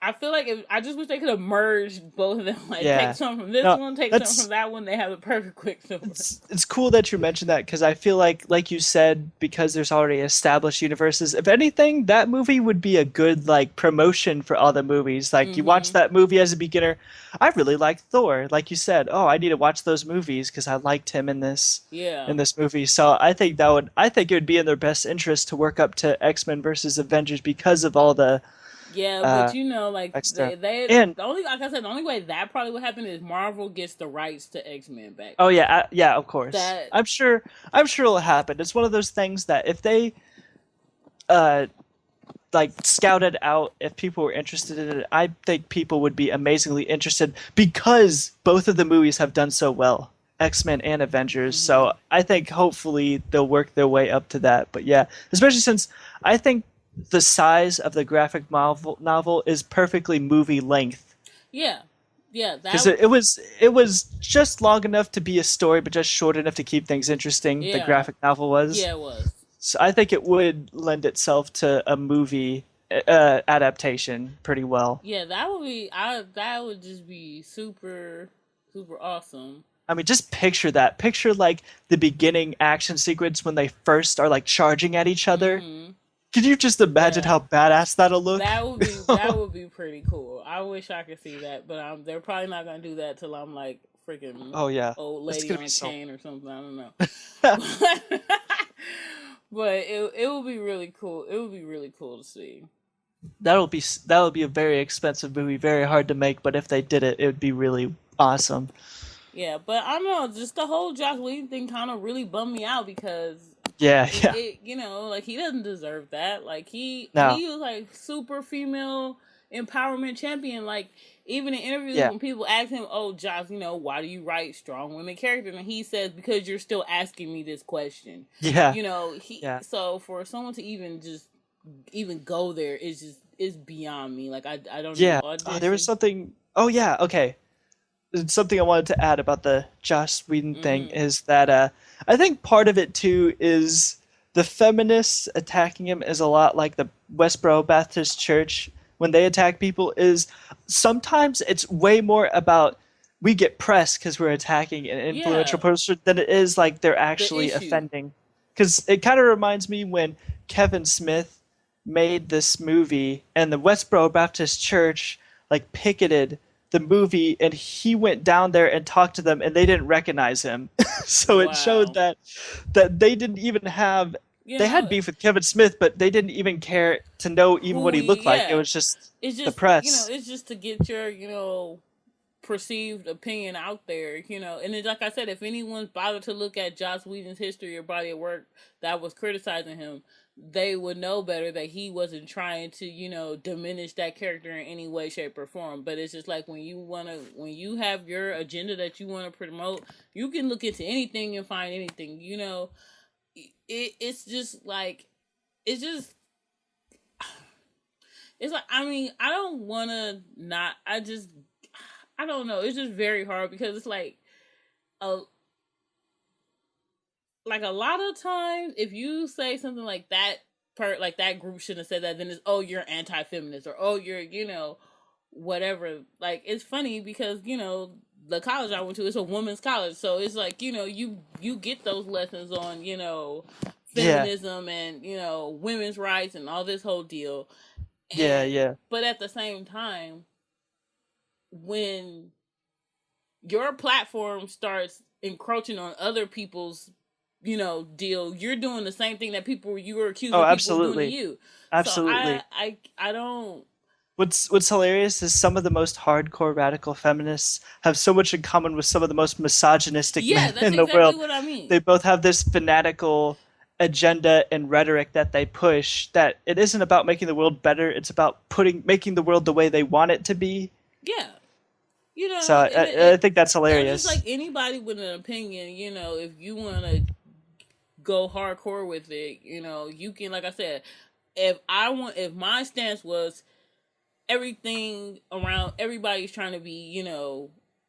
I feel like if I just wish they could have merged both of them. Like take Yeah. some from this No, one, take some from that's that one. They have a perfect Quicksilver. it's cool that you mentioned that because I feel like you said, because there's already established universes. If anything, that movie would be a good like promotion for other movies. Like you watch Mm-hmm. that movie as a beginner. I really like Thor. Like you said, oh, I need to watch those movies because I liked him Yeah. in this movie. So I think it would be in their best interest to work up to X-Men versus Avengers because of all the Yeah, but uh you know, like extra. they And the only like I said, the only way that probably would happen is Marvel gets the rights to X Men back. oh yeah, yeah, of course. That I'm sure it'll happen. It's one of those things that if they uh like scouted out, if people were interested in it, I think people would be amazingly interested because both of the movies have done so well. X-Men and Avengers. mm-hmm. So I think hopefully they'll work their way up to that. But yeah, especially since I think the size of the graphic novel is perfectly movie length Yeah. Yeah, because that it was just long enough to be a story, but just short enough to keep things interesting. The yeah. graphic novel was. Yeah, it was. So I think it would lend itself to a movie adaptation pretty well. Yeah, that would be I that would just be super awesome. I mean, just picture that. Picture like the beginning action sequence when they first are like charging at each other. Mhm. Could you just imagine Yeah. how badass that'll look? That would be pretty cool. I wish I could see that, but they're probably not gonna do that till I'm like freaking Oh yeah, old it's lady gonna on be a so. cane or something. I don't know. But it would be really cool. It would be really cool to see. That'll be a very expensive movie, very hard to make. But if they did it, it would be really awesome. Yeah, but I don't know. Just the whole Josh Whedon thing kind of really bummed me out because Yeah, yeah. you know, like he doesn't deserve that. Like No, he was like super female empowerment champion. Like even in interviews yeah, when people ask him, "Oh, Josh, you know, why do you write strong women characters?" and he says, "Because you're still asking me this question." yeah, You know, he yeah. so for someone to even go there is beyond me. Like I don't even Yeah. There was audition. something. Oh yeah. Okay. Something I wanted to add about the Joss Whedon thing Mm-hmm. is that I think part of it too is the feminists attacking him is a lot like the Westboro Baptist Church when they attack people. Is sometimes it's way more about we get press because we're attacking an influential Yeah, person than it is like they're the actually issue. offending. Because it kind of reminds me when Kevin Smith made this movie and the Westboro Baptist Church like picketed the movie and he went down there and talked to them and they didn't recognize him. So it showed Wow. that they didn't even have You they had know, beef with Kevin Smith, but they didn't even care to know even who what he we looked like. It yeah. was just It's the just press. it's just to get your perceived opinion out there, and then, like I said, if anyone's bothered to look at Joss Whedon's history or body of work that was criticizing him, they would know better that he wasn't trying to diminish that character in any way, shape, or form. But it's just like when you have your agenda that you want to promote, you can look into anything and find anything. It's just like it's just it's like, I mean, I don't want to not. I don't know. It's just very hard because it's a a lot of times if you say something like that, like that group shouldn't have said that, then it's, oh, you're anti-feminist, or oh, you're whatever. Like, it's funny because the college I went to is a women's college, so it's like you get those lessons on Yeah. feminism and women's rights and all this whole deal. Yeah, And yeah. but at the same time, when your platform starts encroaching on other people's deal, you're doing the same thing that you were Oh, accusing people of doing to absolutely. you. So Absolutely. I don't. What's hilarious is some of the most hardcore radical feminists have so much in common with some of the most misogynistic Yeah, men that's in the exactly world. what I They mean. both have this fanatical agenda and rhetoric that they push that it isn't about making the world better, it's about putting making the world the way they want it to be. Yeah, So and I think that's just like hilarious. anybody with an opinion, if you want to go hardcore with it, you can. Like I said, if my stance was everything around everybody's trying to be,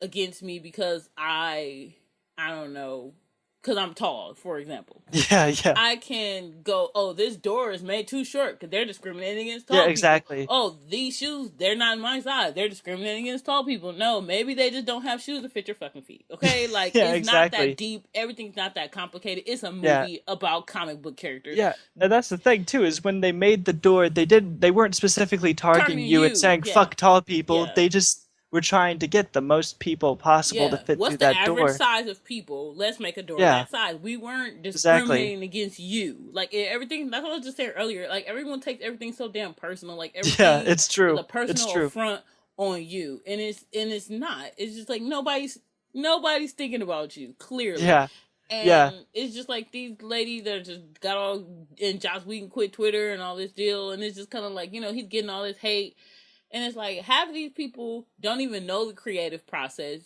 against me because I don't know, because I'm tall, for example. Yeah, yeah, I can go, oh, this door is made too short because they're discriminating against yeah, tall people. exactly. Oh, these shoes, they're not my size. They're discriminating against tall people. No, maybe they just don't have shoes that fit your fucking feet. Okay? Like, Yeah, it's not that exactly. deep. Everything's not that complicated. It's a Yeah, movie about comic book characters. yeah, and that's the thing too, is when they made the door, they weren't specifically targeting Targeting you and you. saying Yeah. fuck tall people. Yeah. They just were trying to get the most people possible to Yeah. fit What's through the that average door. size of people? Let's make a door Yeah, that size. We weren't exactly. discriminating against you. Like, everything, that's what I was just saying earlier. Like, everyone takes everything so damn personal. Like, Yeah, everything it's is true. a It's personal true. affront on you. And it's not. It's just like nobody's thinking about you, clearly. Yeah, yeah, And it's just like these ladies that just got all, and Joss Whedon quit Twitter and all this deal, and it's just kind of like, he's getting all this hate, and it's like half of these people don't even know the creative process.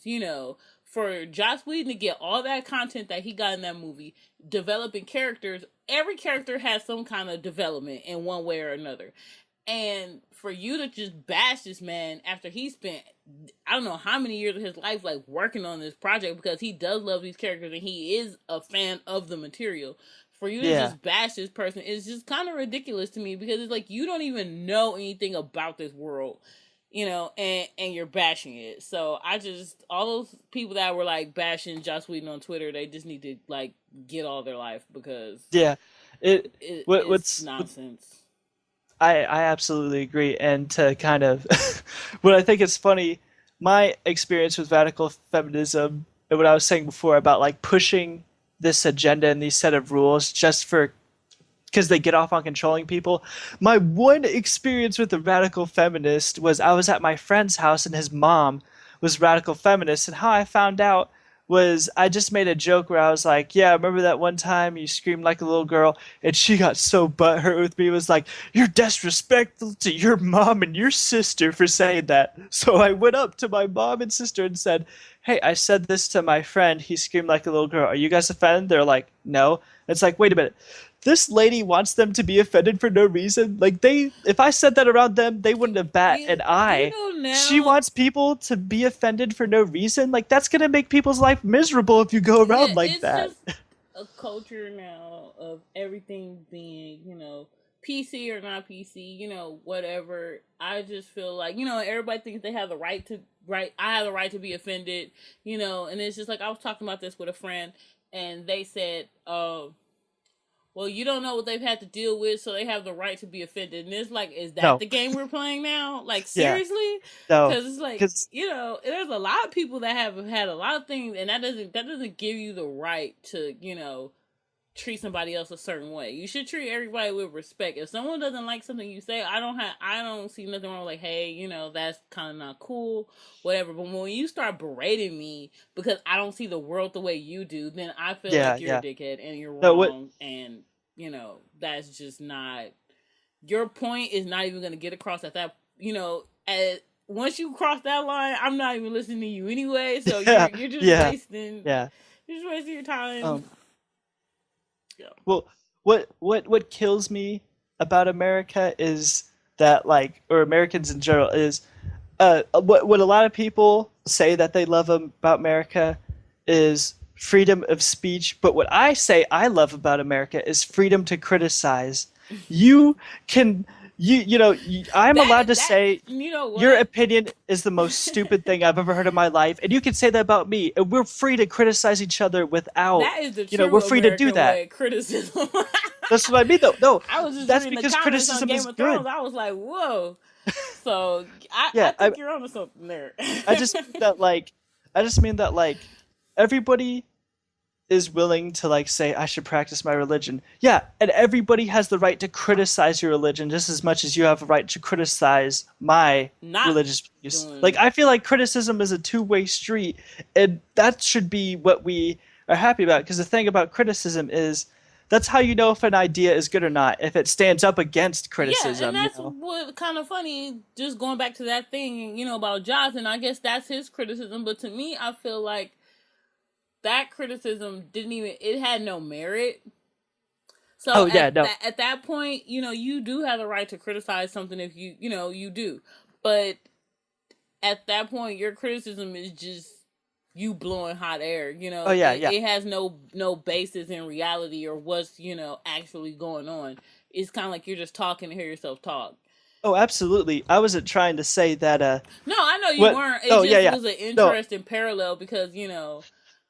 For Joss Whedon to get all that content that he got in that movie, developing characters, every character has some kind of development in one way or another. And for you to just bash this man after he spent, I don't know how many years of his life like working on this project, because he does love these characters and he is a fan of the material. For you to yeah, just bash this person is just kind of ridiculous to me, because it's like you don't even know anything about this world, and you're bashing it. So I just, all those people that were like bashing Joss Whedon on Twitter, they just need to like get all their life, because yeah. It it's what nonsense. I absolutely agree. And to kind of what I think is funny, my experience with radical feminism and what I was saying before about like pushing this agenda and these set of rules just for because they get off on controlling people. My one experience with a radical feminist was I was at my friend's house and his mom was radical feminist, and how I found out was I just made a joke where I was like, "Yeah, remember that one time you screamed like a little girl?" And she got so butthurt with me. Was like, "You're disrespectful to your mom and your sister for saying that." So I went up to my mom and sister and said, "Hey, I said this to my friend. He screamed like a little girl. Are you guys offended?" They're like, "No." It's like, wait a minute. This lady wants them to be offended for no reason. Like if I said that around them, they wouldn't have bat You, an eye. She now? wants people to be offended for no reason. Like that's gonna make people's life miserable if you go Yeah, around like it's that. just a culture now of everything being, PC or not PC, whatever. I just feel like, everybody thinks they have the right. I have the right to be offended, and it's just like I was talking about this with a friend, and they said, well, you don't know what they've had to deal with, so they have the right to be offended. And it's like, is that No, the game we're playing now? Like, yeah, seriously? no, Because it's like, because there's a lot of people that have had a lot of things, and that doesn't give you the right to, treat somebody else a certain way. You should treat everybody with respect. If someone doesn't like something you say, I don't see nothing wrong with like, hey, that's kind of not cool, whatever. But when you start berating me because I don't see the world the way you do, then I feel yeah, like you're a yeah. dickhead and you're No, what? wrong, and that's just not, your point is not even going to get across at that, at once you cross that line, I'm not even listening to you anyway. So Yeah, you're just yeah, wasting yeah. your time. Um, Yeah. well, what kills me about America is that like, or Americans in general, is what a lot of people say that they love about America is freedom of speech, but what I say I love about America is freedom to criticize. You can I'm allowed to That say you know your what? opinion is the most stupid thing I've ever heard in my life, and you can say that about me, and we're free to criticize each other without, That is the we're true free to do American that. way. Criticism. That's what I mean, though. No, I was just that's reading the because comments on criticism Game is of Thrones. good. I was like, whoa. So I Yeah, think you're onto something there. I just mean that like I just mean that like everybody is willing to like say I should practice my religion. Yeah, and everybody has the right to criticize your religion just as much as you have a right to criticize my Not religious beliefs. Like doing. I feel like criticism is a two-way street, and that should be what we are happy about, because the thing about criticism is that's how you know if an idea is good or not, if it stands up against Yeah, and criticism, that's what kind of funny. Just going back to that thing, about Jonathan. I guess that's his criticism, but to me, I feel like that criticism didn't even. It had no merit. So Oh yeah, no. at that point, you do have the right to criticize something if you do. But at that point, your criticism is just you blowing hot air. Oh yeah, yeah. It has no basis in reality or what's actually going on. It's kind of like you're just talking to hear yourself talk. Oh, absolutely. I wasn't trying to say that. No, I know you What? weren't. It Oh yeah, just yeah. was an No. interesting parallel because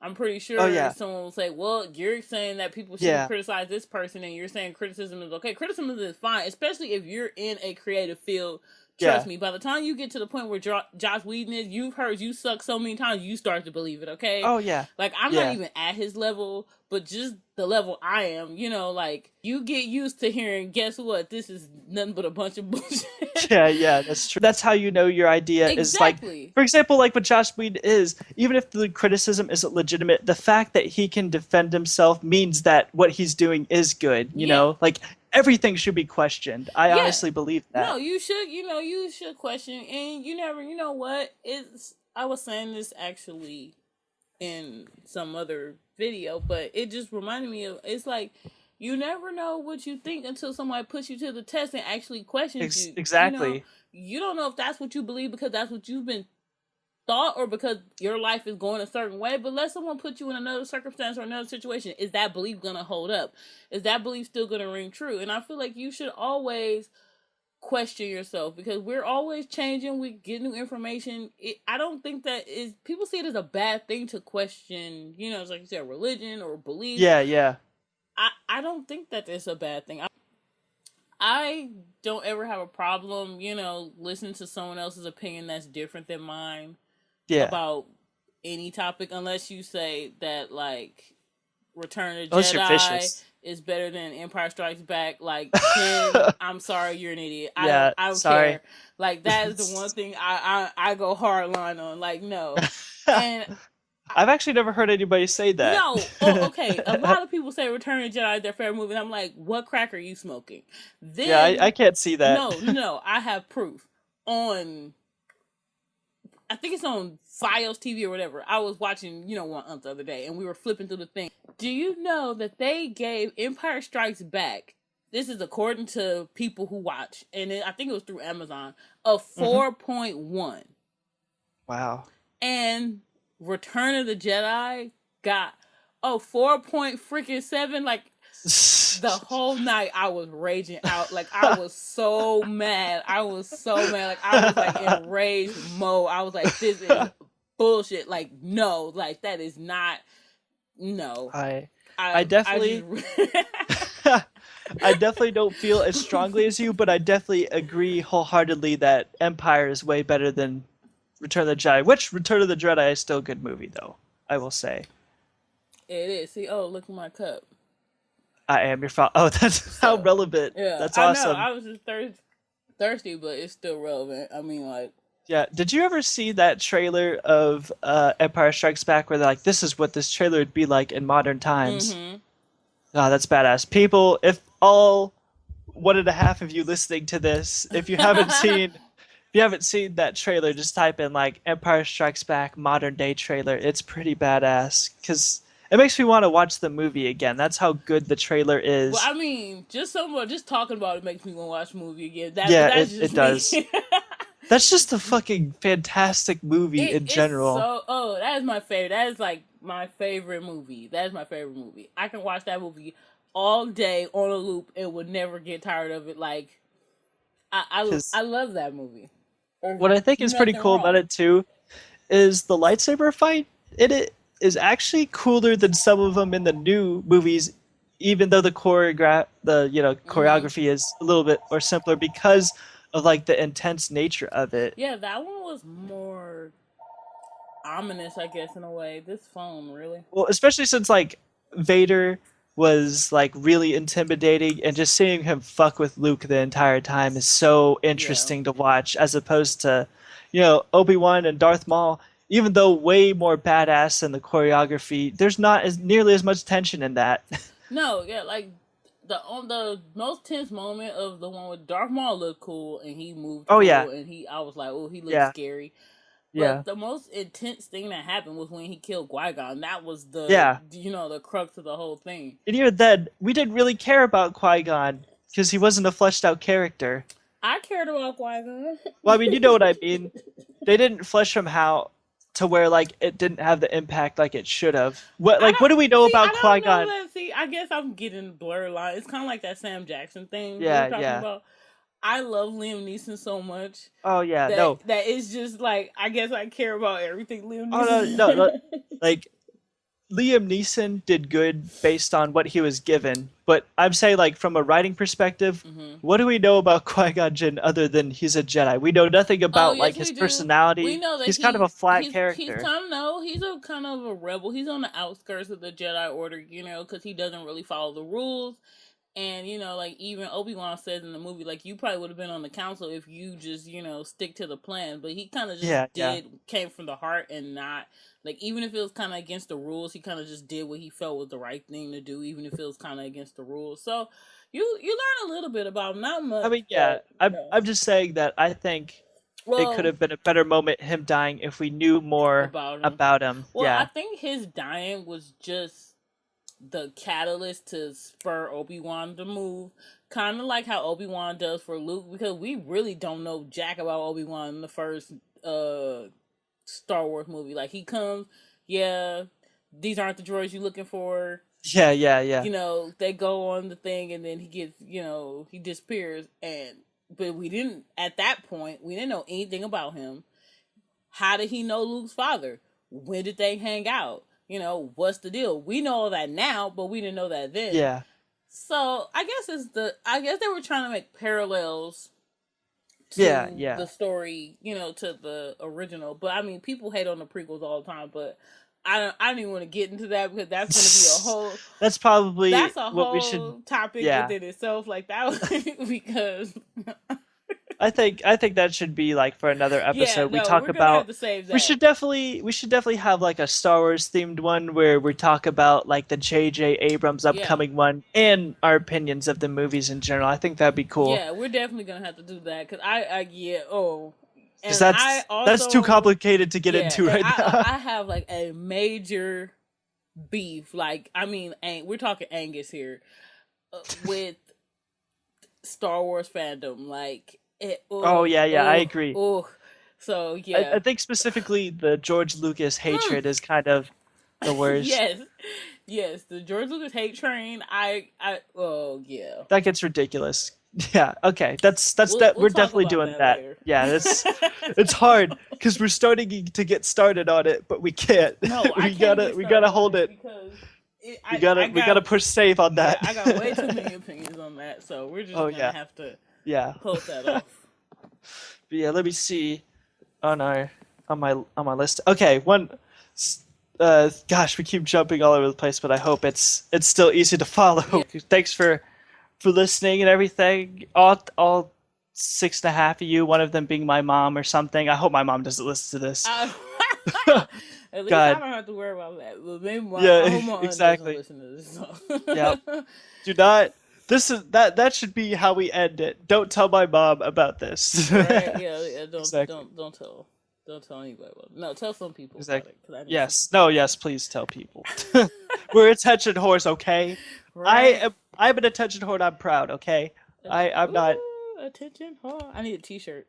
I'm pretty Oh sure yeah, someone will say, "Well, you're saying that people shouldn't yeah, criticize this person, and you're saying criticism is okay. Criticism is fine, especially if you're in a creative field." Trust yeah. me. By the time you get to the point where Josh Whedon is, you've heard you suck so many times, you start to believe it. Okay, Oh yeah, like I'm not yeah. even at his level, but just the level I am. Like you get used to hearing. Guess what? This is nothing but a bunch of bullshit. Yeah, yeah, that's true. That's how you know your idea is like, Exactly. for example, like what Josh Whedon is, even if the criticism isn't legitimate, the fact that he can defend himself means that what he's doing is good, you Yeah. know? Like, everything should be questioned. I Yeah. honestly believe No, that. you should, you should question, and you know what? I was saying this actually in some other video, but it just reminded me of, it's like, you never know what you think until somebody puts you to the test and actually questions you. Exactly. You don't know if that's what you believe because that's what you've been thought or because your life is going a certain way, but let someone put you in another circumstance or another situation. Is that belief going to hold up? Is that belief still going to ring true? And I feel like you should always question yourself because we're always changing. We get new information. I don't think that is, people see it as a bad thing to question, it's like you said, religion or beliefs. Yeah, yeah. I don't think that it's a bad thing. I don't ever have a problem, listening to someone else's opinion that's different than mine Yeah. about any topic, unless you say that, like, Return of the Unless you're Jedi vicious. is better than Empire Strikes Back. Like, then I'm sorry, you're an idiot. Yeah, I don't sorry. care. Like, that is the one thing I go hard line on. Like, no. And I've actually never heard anybody say that. no. Oh, okay. A lot of people say Return of the Jedi is their favorite movie, and I'm like, what crack are you smoking? Then, Yeah, I can't see that. No. I have proof on. I think it's on Fios TV or whatever. I was watching, one the other day, and we were flipping through the thing. Do you know that they gave Empire Strikes Back, this is according to people who watch, and I think it was through Amazon, a 4.1. Wow. And Return of the Jedi got a 4.7. Like, the whole night I was raging out. Like, I was so mad. Like, I was like in rage mode. I was like, this is bullshit. Like, no, like that is not, no. I definitely I definitely don't feel as strongly as you, but I definitely agree wholeheartedly that Empire is way better than Return of the Jedi, which Return of the Jedi is still a good movie though, I will say. It is. See, oh, look at my cup. I am your father. Oh, that's how relevant. Yeah, that's awesome. I know. I was just thirsty, but it's still relevant. I mean, like. Yeah. Did you ever see that trailer of Empire Strikes Back where they're like, this is what this trailer would be like in modern times? Mm-hmm. Oh, that's badass. People, if all 1.5 of you listening to this, if you haven't seen that trailer, just type in like Empire Strikes Back modern day trailer. It's pretty badass because it makes me want to watch the movie again. That's how good the trailer is. Well, I mean, just talking about it makes me want to watch the movie again. It does. That's just a fucking fantastic movie in general. That is my favorite. That is like my favorite movie. That is my favorite movie. I can watch that movie all day on a loop and would never get tired of it. Like, I love that movie. What I think is pretty cool about it too is the lightsaber fight in it is actually cooler than some of them in the new movies, even though the choreography is a little bit more simpler because of like the intense nature of it. Yeah, that one was more ominous, I guess, in a way. This phone, really. Well, especially since like Vader was like really intimidating, and just seeing him fuck with Luke the entire time is so interesting to watch, as opposed to, Obi-Wan and Darth Maul. Even though way more badass than the choreography, there's not nearly as much tension in that. No, yeah, like the most tense moment of the one with Darth Maul looked cool and he moved. Oh, cool, yeah. And I was like, oh, he looked scary. But Yeah. the most intense thing that happened was when he killed Qui-Gon. That was the the crux of the whole thing. And even then, we didn't really care about Qui-Gon because he wasn't a fleshed out character. I cared about Qui-Gon. Well, I mean, you know what I mean. They didn't flesh him out to where like it didn't have the impact like it should have. I What do don't we know see. about I don't Qui know Gon? that. See, I guess I'm getting blurred line. It's kind of like that Sam Jackson thing we were Yeah, talking yeah. about. I love Liam Neeson so much Oh yeah, that no. it's just like I guess I care about everything Liam Oh no, no, Neeson. no. Like Liam Neeson did good based on what he was given, but I'm saying like from a writing perspective, hmm what do we know about Qui-Gon Jinn other than he's a Jedi? We know nothing Oh about like yes, his we do. We personality. know that He's kind of a flat he's character. kind of no, he's a kind of a rebel. He's on the outskirts of the Jedi Order, because he doesn't really follow the rules. And like even Obi-Wan says in the movie, like you probably would have been on the council if you just stick to the plan. But he kind of just Yeah, yeah. came from the heart and not like even if it was kind of against the rules, he kind of just did what he felt was the right thing to do, even if it was kind of against the rules. So you learn a little bit about him, not I much, mean, yeah. but I'm just saying that I think it could well have been a better moment him dying if we knew more about him. about him. Well, I Yeah. think his dying was just the catalyst to spur Obi-Wan to move. Kind of like how Obi-Wan does for Luke, because we really don't know jack about Obi-Wan in the first Star Wars movie. Like he comes, yeah, these aren't the droids you're looking for. Yeah, yeah, yeah. They go on the thing and then he gets, he disappears. But we didn't, at that point, we didn't know anything about him. How did he know Luke's father? When did they hang out? What's the deal? We know all that now, but we didn't know that then. Yeah. So I guess I guess they were trying to make parallels Yeah, to yeah. the story, to the original. But I mean, people hate on the prequels all the time, but I don't even want to get into that because that's going to be a whole. That's probably That's a what we whole should. topic Yeah. within itself. Like that was because. I think that should be like for another episode. Yeah, We no, talk we're gonna have about to save that. we should definitely have like a Star Wars themed one where we talk about like the J.J. Abrams Yeah. upcoming one and our opinions of the movies in general. I think that'd be cool. Yeah, we're definitely gonna have to do that because and Because I that's too also complicated to get yeah, into and right now. I have like a major beef. Like I mean, we're talking Angus here with Star Wars fandom. Like Oh yeah, yeah, I agree. So I yeah, think specifically the George Lucas hatred is kind of the worst. yes, the George Lucas hate train. Oh yeah. That gets ridiculous. Yeah, okay. That's We'll that we're talk definitely about doing that that. later. Yeah, it's hard because we're starting to get started on it, but we can't. No, I we can't gotta get we started gotta on hold it. because We gotta push save on that. I got way too many opinions on that, so we're just Oh gonna yeah, have to yeah. hold that off. But yeah, let me see on my list. Okay, gosh, we keep jumping all over the place, but I hope it's still easy to follow. Yeah. Thanks for listening and everything. All 6.5 of you, one of them being my mom or something. I hope my mom doesn't listen to this. At least God. I don't have to worry about that. But maybe Yeah, I hope my aunt exactly. doesn't listen to this. So. Yeah. Do not. This is that should be how we end it. Don't tell my mom about this. Right? Yeah. Don't Exactly. don't tell anybody. No, tell some people Exactly. about it. 'Cause I need Yes. No. Yes. Please tell people. some- We're attention whores, okay? Right? I'm an attention whore. And I'm proud, okay? I'm not. Ooh, attention. Oh, I need a T-shirt.